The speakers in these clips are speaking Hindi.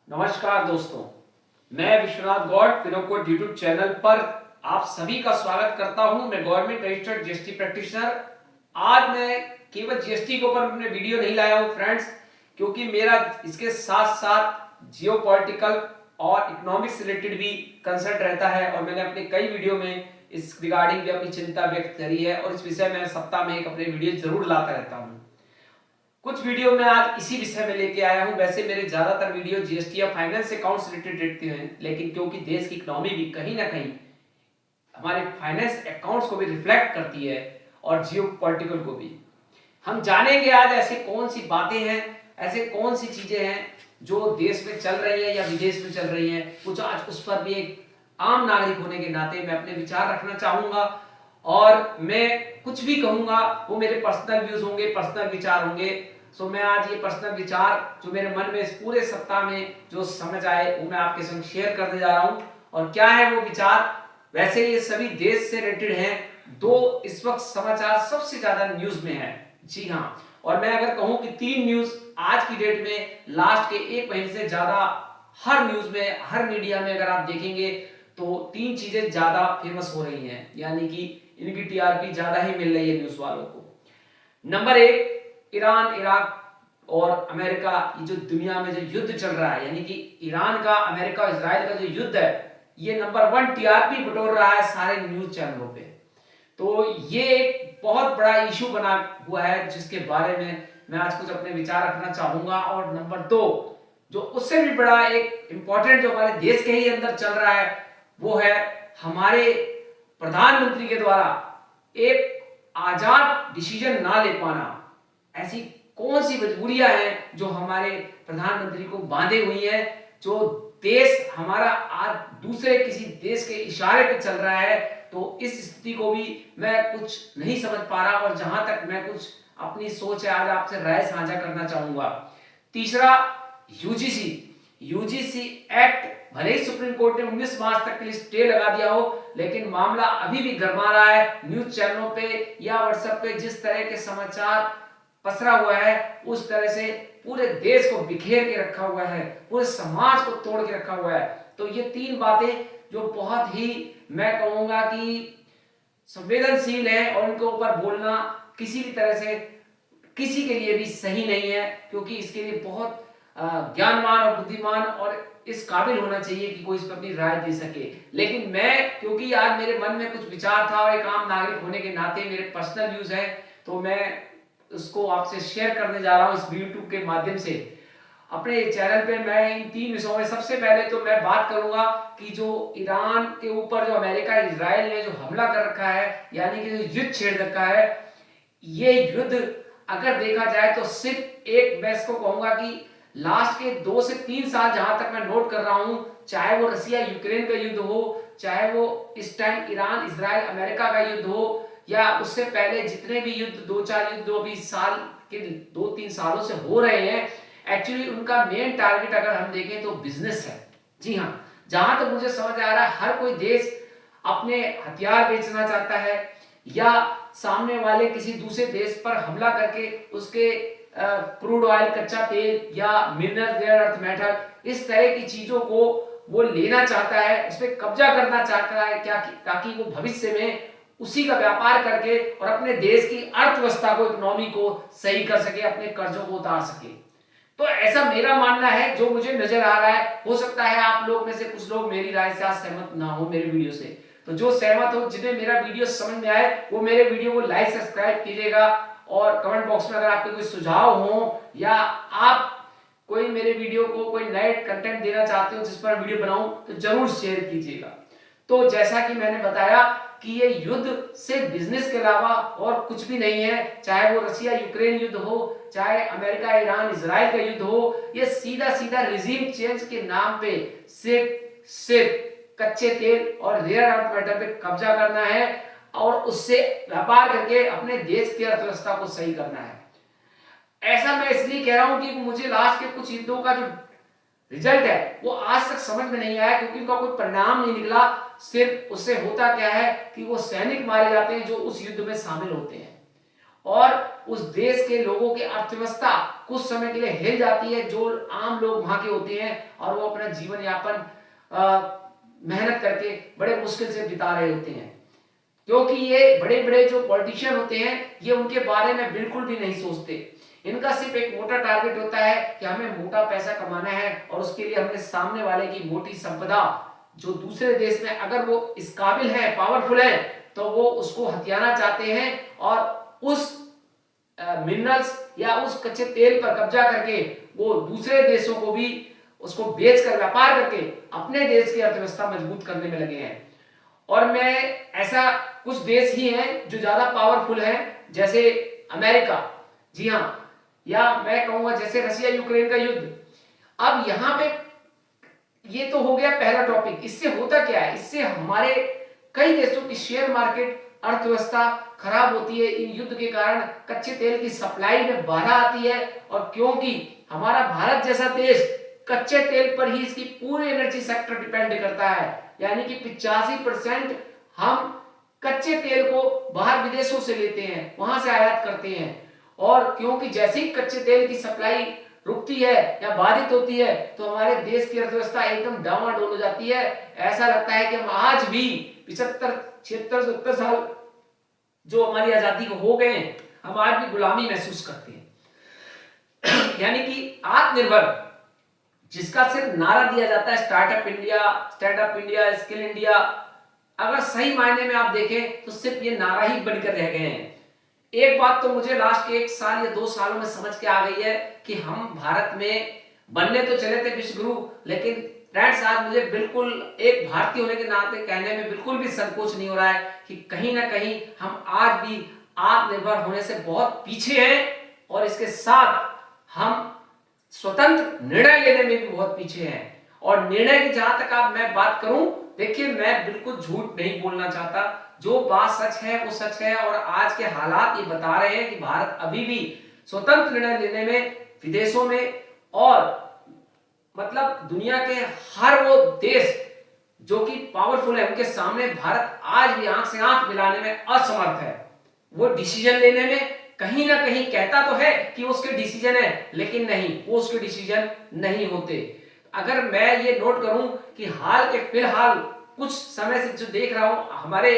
नमस्कार दोस्तों, मैं विश्वनाथ गौड़ पिनोकोड यूट्यूब चैनल पर आप सभी का स्वागत करता हूं। मैं गवर्नमेंट रजिस्टर्ड जीएसटी प्रैक्टिशनर। आज मैं केवल जीएसटी के ऊपर अपने वीडियो नहीं लाया हूं फ्रेंड्स, क्योंकि मेरा इसके साथ साथ जियोपॉलिटिकल और इकोनॉमिक्स रिलेटेड भी कंसर्न रहता है और मैंने अपने कई वीडियो में इस रिगार्डिंग भी अपनी चिंता व्यक्त करी है और इस विषय में सप्ताह में एक अपने वीडियो जरूर लाता रहता हूं। कुछ वीडियो में आज इसी विषय में लेके आया हूं। वैसे मेरे ज्यादातर वीडियो जीएसटी या फाइनेंस अकाउंट्स रिलेटेड रहते हैं, लेकिन क्योंकि देश की इकोनॉमी भी कहीं ना कहीं हमारे फाइनेंस अकाउंट्स को भी रिफ्लेक्ट करती है और जियोपॉलिटिकल को भी, हम जानेंगे आज ऐसे कौन सी बातें हैं, ऐसे कौन सी चीजें हैं जो देश में चल रही है या विदेश में चल रही हैं। कुछ आज उस पर भी एक आम नागरिक होने के नाते मैं अपने विचार रखना चाहूंगा और मैं कुछ भी कहूंगा वो मेरे पर्सनल व्यूज होंगे, पर्सनल विचार होंगे। सो मैं आज ये पर्सनल विचार जो मेरे मन में इस पूरे सप्ताह में जो समझ आए वो मैं आपके संग शेयर करने जा रहा हूं। और क्या है वो विचार, वैसे ये सभी देश से रिलेटेड हैं। दो इस वक्त समाचार सबसे ज्यादा न्यूज में है, जी हाँ। और मैं अगर कहूं कि तीन न्यूज आज की डेट में लास्ट के एक महीने से ज्यादा हर न्यूज में, हर मीडिया में अगर आप देखेंगे तो तीन चीजें ज्यादा फेमस हो रही हैं, यानी कि इनकी टीआरपी ज्यादा ही मिल रही है न्यूज वालों को। नंबर एक, ईरान, इराक और अमेरिका, ये जो दुनिया में जो युद्ध चल रहा है, यानी कि ईरान का, अमेरिका और इजराइल का जो युद्ध है, ये नंबर 1 टीआरपी बटोर रहा है सारे न्यूज चैनलों पे। तो ये एक बहुत बड़ा इशू बना हुआ है जिसके बारे में मैं आज कुछ अपने विचार रखना चाहूंगा। और नंबर 2, जो उससे भी बड़ा एक इंपॉर्टेंट जो हमारे देश के ही अंदर चल रहा है, वो है हमारे प्रधानमंत्री के द्वारा एक आजाद डिसीजन ना ले पाना। ऐसी कौन सी मजबूरियां हैं जो हमारे प्रधानमंत्री को बांधे हुई है, जो देश हमारा आज दूसरे किसी देश के इशारे पे चल रहा है। तो इस स्थिति को भी मैं कुछ नहीं समझ पा रहा और जहां तक मैं कुछ अपनी सोच है आज आपसे राय साझा करना चाहूंगा। तीसरा, यूजीसी एक्ट, भले ही सुप्रीम कोर्ट ने 19 मार्च तक के लिए स्टे लगा दिया हो, लेकिन मामला अभी भी गरमा रहा है। न्यूज चैनलों पे या व्हाट्सएप पे जिस तरह के समाचार पसरा हुआ है, उस तरह से पूरे देश को बिखेर के रखा हुआ है, पूरे समाज को तोड़ के रखा हुआ है। तो ये तीन बातें जो बहुत ही मैं कहूंगा कि संवेदनशील है और उनके ऊपर बोलना किसी भी तरह से किसी के लिए भी सही नहीं है, क्योंकि इसके लिए बहुत ज्ञानवान और बुद्धिमान और इस काबिल होना चाहिए कि कोई इस पर अपनी राय दे सके। लेकिन मैं, क्योंकि आज मेरे मन में कुछ विचार था और एक आम नागरिक होने के नाते मेरे पर्सनल व्यूज है, तो मैं उसको आपसे शेयर करने जा रहा हूं इस यूट्यूब के माध्यम से। अपने चैनल पे मैं इन तीन विषयों में सबसे पहले तो मैं बात करूंगा कि जो ईरान के ऊपर जो अमेरिका इजराइल ने जो हमला कर रखा है, यानी कि जो युद्ध छेड़ रखा है, ये युद्ध अगर देखा जाए तो सिर्फ एक, मैं इसको कहूंगा कि लास्ट के 2 से 3 साल जहां तक मैं नोट कर रहा हूं, चाहे वो रसिया यूक्रेन का युद्ध हो, चाहे वो इस टाइम ईरान इजराइल अमेरिका का युद्ध हो, या उससे पहले जितने भी युद्ध 2-4 युद्ध अभी साल के 2-3 सालों से हो रहे हैं, एक्चुअली उनका मेन टारगेट अगर हम देखें तो बिजनेस है। जी हाँ, जहां तक मुझे समझ आ रहा है हर कोई देश अपने हथियार बेचना चाहता है या सामने वाले किसी दूसरे देश पर हमला करके उसके क्रूड ऑयल, कच्चा तेल या मिनरल रेयर अर्थ मेटल, इस तरह की चीजों को वो लेना चाहता है, उस पर कब्जा करना चाहता है, क्या ताकि वो भविष्य में उसी का व्यापार करके और अपने देश की अर्थव्यवस्था को, इकोनॉमी को सही कर सके, अपने कर्जों को उतार सके। तो ऐसा मेरा मानना है जो मुझे नजर आ रहा है। हो सकता है आप लोग में से कुछ लोग मेरी राय से आज सहमत ना हो मेरे वीडियो से, तो जो सहमत हो, जिन्हें मेरा वीडियो समझ में आए, वो मेरे वीडियो को लाइक सब्सक्राइब कीजिएगा और कमेंट बॉक्स में अगर आपके कोई सुझाव हो या आप कोई मेरे वीडियो को कोई नए कंटेंट देना चाहते हो जिस पर वीडियो बनाऊं, तो जरूर शेयर कीजिएगा। तो जैसा कि मैंने बताया कि ये युद्ध सिर्फ बिजनेस के अलावा और कुछ भी नहीं है, चाहे वो रसिया यूक्रेन युद्ध हो, चाहे अमेरिका ईरान इजराइल का युद्ध हो, ये सीधा सीधा रिजीम चेंज के नाम पे सिर्फ कच्चे तेल और रेयर अर्थ मेटल पे कब्जा करना है और उससे व्यापार करके अपने देश की अर्थव्यवस्था को सही करना है। ऐसा मैं इसलिए कह रहा हूं कि मुझे लास्ट के कुछ युद्धों का जो रिजल्ट है वो आज तक समझ में नहीं आया, क्योंकि उनका कोई परिणाम नहीं निकला। सिर्फ उससे होता क्या है कि वो सैनिक मारे जाते हैं जो उस युद्ध में शामिल होते हैं और उस देश के लोगों की अर्थव्यवस्था कुछ समय के लिए हिल जाती है, जो आम लोग वहां के होते हैं और वो अपना जीवन यापन मेहनत करके बड़े मुश्किल से बिता रहे होते हैं। क्योंकि ये बड़े बड़े जो पॉलिटिशियन होते हैं ये उनके बारे में बिल्कुल भी नहीं सोचते। इनका सिर्फ एक मोटा टारगेट होता है कि हमें मोटा पैसा कमाना है और उसके लिए हमें सामने वाले की मोटी संपदा, जो दूसरे देश में अगर वो इस काबिल है, पावरफुल है, तो वो उसको हथियाना चाहते हैं और उस मिनरल्स या उस कच्चे तेल पर कब्जा करके वो दूसरे देशों को भी उसको बेचकर व्यापार करके अपने देश की अर्थव्यवस्था मजबूत करने में लगे हैं। और मैं ऐसा कुछ देश ही हैं जो ज्यादा पावरफुल हैं, जैसे अमेरिका, जी हाँ, या मैं कहूंगा जैसे रशिया यूक्रेन का युद्ध। अब यहां पे ये तो हो गया पहला टॉपिक। इससे होता क्या है, इससे हमारे कई देशों की शेयर मार्केट अर्थव्यवस्था खराब होती है। इन युद्ध के कारण कच्चे तेल की सप्लाई में बाधा आती है और क्योंकि हमारा भारत जैसा देश कच्चे तेल पर ही इसकी पूरी एनर्जी सेक्टर डिपेंड करता है, यानी कि 85% हम कच्चे तेल को बाहर विदेशों से लेते हैं, वहां से आयात करते हैं। और क्योंकि जैसे ही कच्चे तेल की सप्लाई रुकती है या बाधित होती है तो हमारे देश की अर्थव्यवस्था एकदम डामाडोल हो जाती है। ऐसा लगता है कि हम आज भी 75, 76, 70 साल जो हमारी आजादी को हो गए हैं, हम आज भी गुलामी महसूस करते हैं। यानी कि आत्मनिर्भर जिसका सिर्फ नारा दिया जाता है, startup India, stand up India, skill India, अगर सही मायने में आप देखें तो सिर्फ ये नारा ही बनकर रह गए हैं। एक बात तो मुझे लास्ट के 1 साल या 2 सालों में समझ के आ गई है कि हम भारत में बनने तो चले थे विश्व गुरु, लेकिन फ्रेंड्स आज मुझे बिल्कुल एक भारतीय होने के नाते कहने में बिल्कुल भी संकोच नहीं हो रहा है कि कहीं ना कहीं हम आज भी आत्मनिर्भर होने से बहुत पीछे हैं और इसके साथ हम स्वतंत्र निर्णय लेने में भी बहुत पीछे हैं। और निर्णय की जहां तक आप मैं बात करूं, देखिए मैं बिल्कुल झूठ नहीं बोलना चाहता, जो बात सच है वो सच है और आज के हालात ये बता रहे हैं कि भारत अभी भी स्वतंत्र निर्णय लेने में विदेशों में और मतलब दुनिया के हर वो देश जो कि पावरफुल है उनके सामने भारत आज भी आंख से आंख मिलाने में असमर्थ है। वो डिसीजन लेने में कहीं ना कहीं कहता तो है कि उसके डिसीजन है, लेकिन नहीं, वो उसके डिसीजन नहीं होते। अगर मैं ये नोट करूं कि हाल के फिलहाल कुछ समय से जो देख रहा हूं, हमारे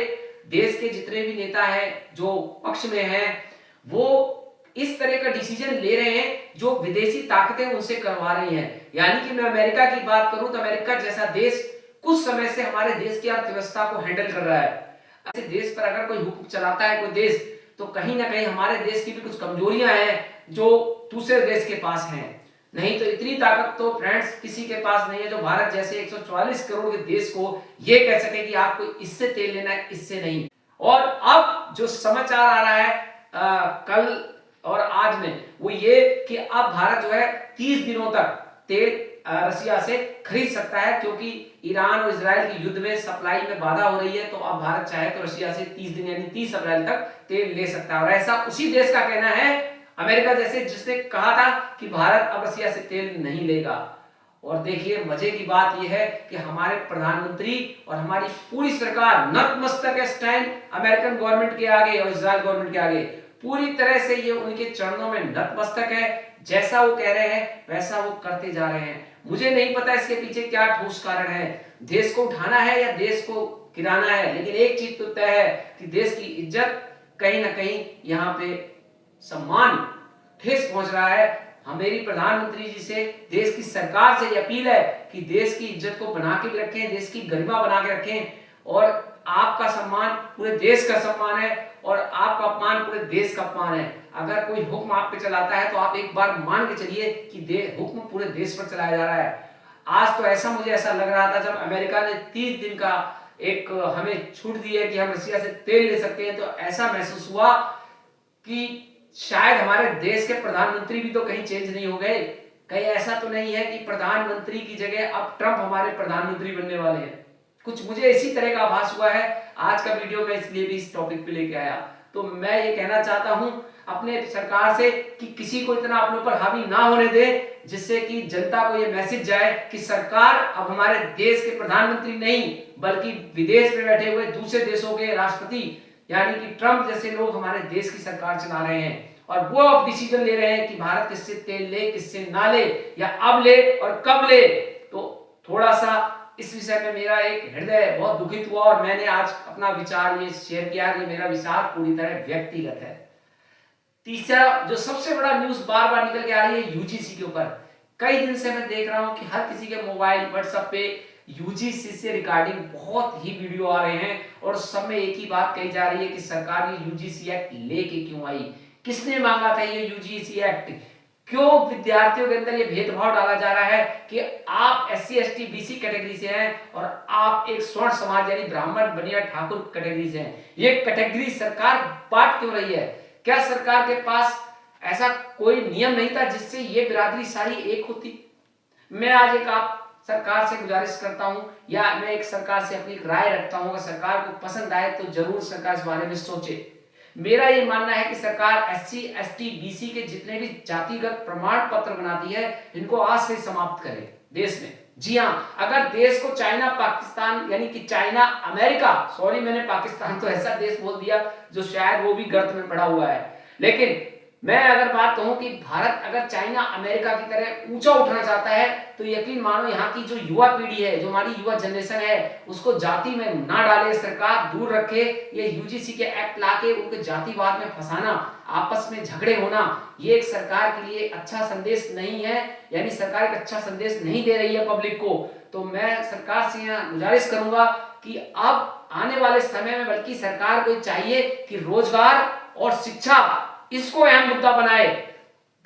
देश के जितने भी नेता हैं जो पक्ष में हैं, वो इस तरह का डिसीजन ले रहे हैं जो विदेशी ताकतें उनसे करवा रही हैं। यानी कि मैं अमेरिका की बात करूं तो अमेरिका जैसा देश कुछ समय से हमारे देश की अर्थव्यवस्था को हैंडल कर रहा है। ऐसे देश पर अगर कोई हुक्म चलाता है कोई देश, तो कहीं ना कहीं हमारे देश की भी कुछ कमजोरियां हैं जो दूसरे देश के पास हैं। नहीं तो इतनी ताकत तो फ्रेंड्स किसी के पास नहीं है जो भारत जैसे 144 करोड़ के देश को ये कह सके कि आपको इससे तेल लेना है, इससे नहीं। और अब जो समाचार आ रहा है कल और आज में, वो ये कि अब भारत जो है 30 दिनों तक तेल रशिया से खरीद सकता है, क्योंकि ईरान और इजराइल के युद्ध में सप्लाई में बाधा हो रही है। तो अब भारत चाहे तो रशिया से 30 दिन यानी 30 अप्रैल तक तेल ले सकता है। और ऐसा उसी देश का कहना है, अमेरिका जैसे, जिसने कहा था कि भारत अब रशिया से तेल नहीं लेगा। और देखिए मजे की बात यह है कि हमारे प्रधानमंत्री और हमारी पूरी सरकार नतमस्तक है स्टैंड अमेरिकन गवर्नमेंट के आगे और इजराइल गवर्नमेंट के आगे। पूरी तरह से ये उनके चरणों में नतमस्तक है। जैसा वो कह रहे हैं वैसा वो करते जा रहे हैं। मुझे नहीं पता इसके पीछे क्या ठोस कारण है, देश को उठाना है या देश को गिराना है, लेकिन एक चीज तो तय है कि देश की इज्जत कहीं ना कहीं यहाँ पे सम्मान ठेस पहुंच रहा है। हमारी प्रधानमंत्री जी से, देश की सरकार से अपील है कि देश की इज्जत को बना के भी रखें, देश की गरिमा बना के रखें। और आपका सम्मान पूरे देश का सम्मान है और आपका अपमान पूरे देश का अपमान है। अगर कोई हुक्म आप पे चलाता है तो आप एक बार मान के चलिए कि हुक्म पूरे देश पर चलाया जा रहा है। आज तो ऐसा मुझे ऐसा लग रहा था जब अमेरिका ने 30 दिन का एक हमें छूट दी है कि हम रशिया से तेल ले सकते हैं, तो ऐसा महसूस हुआ कि शायद हमारे देश के प्रधानमंत्री भी तो कहीं चेंज नहीं हो गए। कहीं ऐसा तो नहीं है कि प्रधानमंत्री की जगह अब ट्रंप हमारे प्रधानमंत्री बनने वाले हैं। कुछ मुझे इसी तरह का आभास हुआ है। आज का वीडियो मैं इसलिए भी इस टॉपिक पे लेके आया। तो मैं ये कहना चाहता हूं अपने सरकार से कि किसी को इतना अपने ऊपर हावी ना होने दे, जिससे कि जनता को ये मैसेज जाए कि सरकार अब हमारे देश के प्रधानमंत्री नहीं बल्कि विदेश में बैठे हुए दूसरे देशों के राष्ट्रपति यानी कि ट्रंप जैसे लोग हमारे देश की सरकार चला रहे हैं। और वो अब डिसीजन ले रहे हैं कि भारत किससे तेल ले, किससे ना ले, या अब ले और कब ले। तो थोड़ा सा इस विषय में मेरा एक हृदय बहुत दुखित हुआ और मैंने आज अपना विचार ये शेयर किया। ये मेरा विचार पूरी तरह व्यक्तिगत है। तीसरा जो सबसे बड़ा न्यूज बार बार निकल के आ रही है यूजीसी के ऊपर। कई दिन से मैं देख रहा हूं कि हर किसी के मोबाइल व्हाट्सएप पे यूजीसी से रिगार्डिंग बहुत ही वीडियो आ रहे हैं और सब में एक ही बात कही जा रही है कि सरकार ये यूजीसी एक्ट लेके क्यों आई, किसने मांगा था ये यूजीसी एक्ट, क्यों विद्यार्थियों के अंदर ये भेदभाव डाला जा रहा है कि आप एससी एसटी बीसी कैटेगरी से हैं और आप एक स्वर्ण समाज यानी ब्राह्मण बनिया ठाकुर कैटेगरी से हैं। ये कैटेगरी सरकार बांट क्यों रही है? क्या सरकार के पास ऐसा कोई नियम नहीं था जिससे ये बिरादरी सारी एक होती? मैं आज एक आप सरकार से गुजारिश करता हूं या मैं एक सरकार से अपनी राय रखता हूं, अगर सरकार को पसंद आए तो जरूर सरकार इस बारे में सोचे। मेरा ये मानना है कि सरकार एससी एसटी बीसी के जितने भी जातिगत प्रमाण पत्र बनाती है इनको आज से समाप्त करे देश में। जी हां, अगर देश को चाइना पाकिस्तान यानी कि चाइना अमेरिका, सॉरी मैंने पाकिस्तान तो ऐसा देश बोल दिया जो शायद वो भी गर्त में पड़ा हुआ है, लेकिन मैं अगर बात कहूं कि भारत अगर चाइना अमेरिका की तरह ऊंचा उठना चाहता है तो यकीन मानो यहाँ की जो युवा पीढ़ी है, जो हमारी युवा जनरेशन है, उसको जाति में ना डाले, सरकार दूर रखे। ये यूजीसी के एक्ट लाके उनको जातिवाद में फंसाना, आपस में झगड़े होना, ये एक सरकार के लिए अच्छा संदेश नहीं है, यानी सरकार एक अच्छा संदेश नहीं दे रही है पब्लिक को। तो मैं सरकार से यहाँ गुजारिश करूंगा कि अब आने वाले समय में बल्कि सरकार को चाहिए कि रोजगार और शिक्षा इसको अहम मुद्दा बनाए,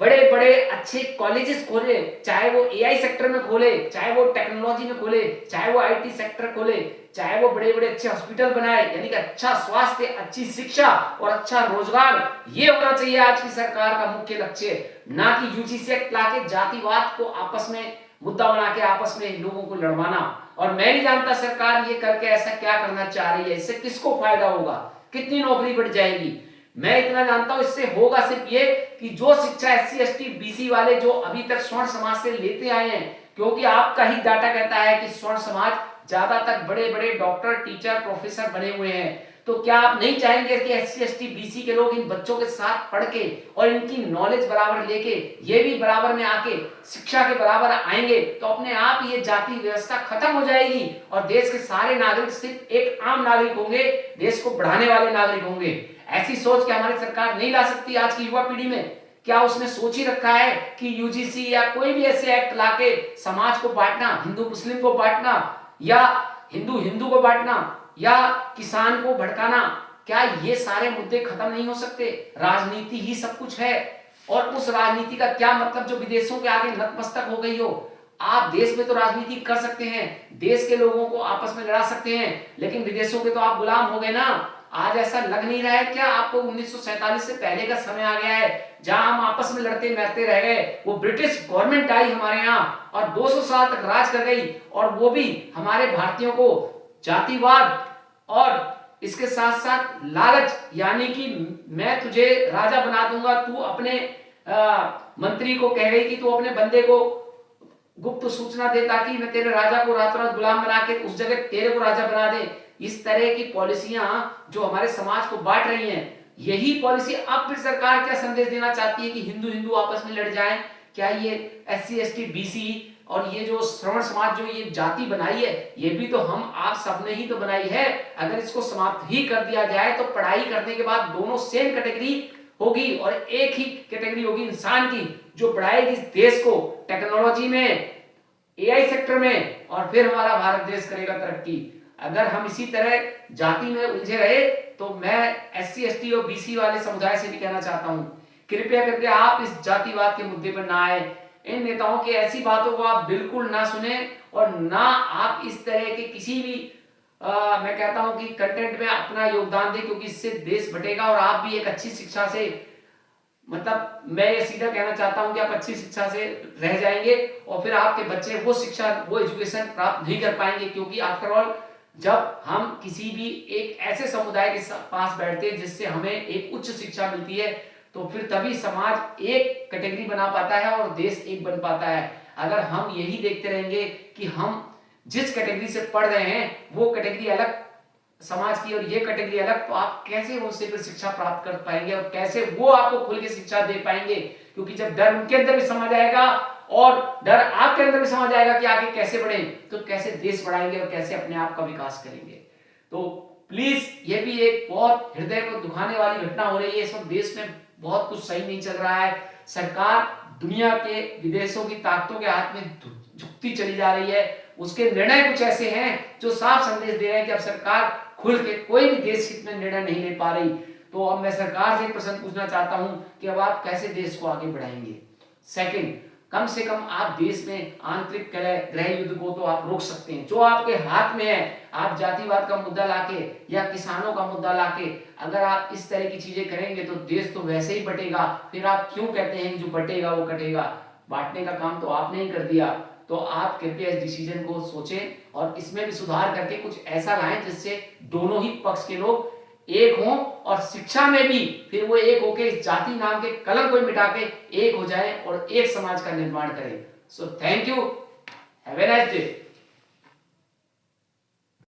बड़े बड़े अच्छे कॉलेजेस खोले, चाहे वो एआई सेक्टर में खोले, चाहे वो टेक्नोलॉजी में खोले, चाहे वो आईटी सेक्टर खोले, चाहे वो बड़े बड़े अच्छे हॉस्पिटल बनाए, यानी कि अच्छा स्वास्थ्य, अच्छी शिक्षा और अच्छा रोजगार, ये होना चाहिए आज की सरकार का मुख्य लक्ष्य, ना कि यूजीसी एक्ट लाके जातिवाद को आपस में मुद्दा बना के आपस में लोगों को लड़वाना। और मैं नहीं जानता सरकार ये करके ऐसा क्या करना चाह रही है, इससे किसको फायदा होगा, कितनी नौकरी बढ़ जाएगी। मैं इतना जानता हूं इससे होगा सिर्फ ये कि जो शिक्षा एससी एसटी बीसी वाले जो अभी तक स्वर्ण समाज से लेते आए हैं, क्योंकि आपका ही डाटा कहता है कि स्वर्ण समाज ज्यादातर बड़े बड़े डॉक्टर, टीचर, प्रोफेसर बने हुए हैं, तो क्या आप नहीं चाहेंगे कि एससी एसटी बीसी के लोग इन बच्चों के साथ पढ़ के और इनकी नॉलेज बराबर लेके ये भी बराबर में आके शिक्षा के बराबर आएंगे तो अपने आप ये जाति व्यवस्था खत्म हो जाएगी और देश के सारे नागरिक सिर्फ एक आम नागरिक होंगे, देश को बढ़ाने वाले नागरिक होंगे। ऐसी सोच क्या हमारी सरकार नहीं ला सकती आज की युवा पीढ़ी में? क्या उसने सोच ही रखा है कि यूजीसी या कोई भी ऐसे एक्ट लाके समाज को बांटना, हिंदू मुस्लिम को बांटना या हिंदू हिंदू को बांटना या किसान को भड़काना, क्या ये सारे मुद्दे खत्म नहीं हो सकते? राजनीति ही सब कुछ है और उस राजनीति का क्या मतलब जो विदेशों के आगे नतमस्तक हो गई हो। आप देश में तो राजनीति कर सकते हैं, देश के लोगों को आपस में लड़ा सकते हैं, लेकिन विदेशों के तो आप गुलाम हो गए ना। आज ऐसा लग नहीं रहा है क्या आपको 1947 से पहले का समय आ गया है जहां हम आपस में लड़ते मरते रह गए? वो ब्रिटिश गवर्नमेंट आई हमारे यहाँ और 200 साल तक राज कर गई और वो भी हमारे भारतीयों को जातिवाद और इसके साथ साथ लालच, यानी कि मैं तुझे राजा बना दूंगा, तू अपने मंत्री को कह गई कि तू अपने बंदे को गुप्त सूचना दे ताकि मैं तेरे राजा को रातों रात गुलाम बना के उस जगह तेरे को राजा बना दे। इस तरह की पॉलिसियां जो हमारे समाज को बांट रही हैं, यही पॉलिसी अब फिर सरकार क्या संदेश देना चाहती है कि हिंदू हिंदू आपस में लड़ जाएं? क्या ये एससी एसटी बीसी और ये जो श्रवण समाज जो ये जाति बनाई है, ये भी तो हम आप सबने ही तो बनाई है। अगर इसको समाप्त ही कर दिया जाए तो पढ़ाई करने के बाद दोनों सेम कैटेगरी होगी और एक ही कैटेगरी होगी इंसान की जो बढ़ाएगी इस देश को टेक्नोलॉजी में, एआई सेक्टर में, और फिर हमारा भारत देश करेगा तरक्की। अगर हम इसी तरह जाति में उलझे रहे तो मैं एससी एसटी और बीसी वाले समुदाय से भी कहना चाहता हूं, कृपया करके आप इस जातिवाद के मुद्दे पर ना आए। इन नेताओं की ऐसी बातों को आप बिल्कुल ना सुने और ना आप इस तरह के किसी भी मैं कहता हूं कि कंटेंट में अपना योगदान दें, क्योंकि इससे देश बटेगा और आप भी एक अच्छी शिक्षा से, मतलब मैं ये सीधा कहना चाहता हूं कि आप अच्छी शिक्षा से रह जाएंगे और फिर आपके बच्चे वो शिक्षा, वो एजुकेशन प्राप्त नहीं कर पाएंगे। क्योंकि आफ्टर ऑल जब हम किसी भी एक ऐसे समुदाय के पास बैठते हैं जिससे हमें एक उच्च शिक्षा मिलती है तो फिर तभी समाज एक कैटेगरी बना पाता है और देश एक बन पाता है। अगर हम यही देखते रहेंगे कि हम जिस कैटेगरी से पढ़ रहे हैं वो कैटेगरी अलग समाज की और ये कैटेगरी अलग, तो आप कैसे उनसे फिर शिक्षा प्राप्त कर पाएंगे और कैसे वो आपको खुल के शिक्षा दे पाएंगे? क्योंकि जब डर उनके अंदर भी समझ आएगा और डर आपके अंदर भी समझ आएगा कि आगे कैसे बढ़े, तो कैसे देश बढ़ाएंगे और कैसे अपने आप का विकास करेंगे। तो प्लीज, ये भी एक बहुत हृदय को दुखाने वाली घटना हो रही है। इस वक्त देश में बहुत कुछ सही नहीं चल रहा है। सरकार दुनिया के विदेशों की ताकतों के हाथ में झुकती चली जा रही है। उसके निर्णय कुछ ऐसे हैं जो साफ संदेश दे रहे हैं कि अब सरकार खुल के कोई भी देश हित में निर्णय नहीं ले पा रही। तो अब मैं सरकार से एक प्रश्न पूछना चाहता हूं कि अब आप कैसे देश को आगे बढ़ाएंगे? सेकंड, कम से कम आप देश में आंतरिक गृह युद्ध को तो आप रोक सकते हैं, जो आपके हाथ में है। आप जातिवाद का मुद्दा लाके या किसानों का मुद्दा लाके अगर आप इस तरह की चीजें करेंगे तो देश तो वैसे ही बटेगा। फिर आप क्यों कहते हैं जो बटेगा वो कटेगा? बांटने का काम तो आपने ही कर दिया। तो आप कृपया इस डिसीजन को सोचें और इसमें भी सुधार करके कुछ ऐसा लाएं जिससे दोनों ही पक्ष के लोग एक हों और शिक्षा में भी फिर वो एक होके इस जाति नाम के कलंक को मिटा के एक हो जाए और एक समाज का निर्माण करें। So thank you, have a nice day.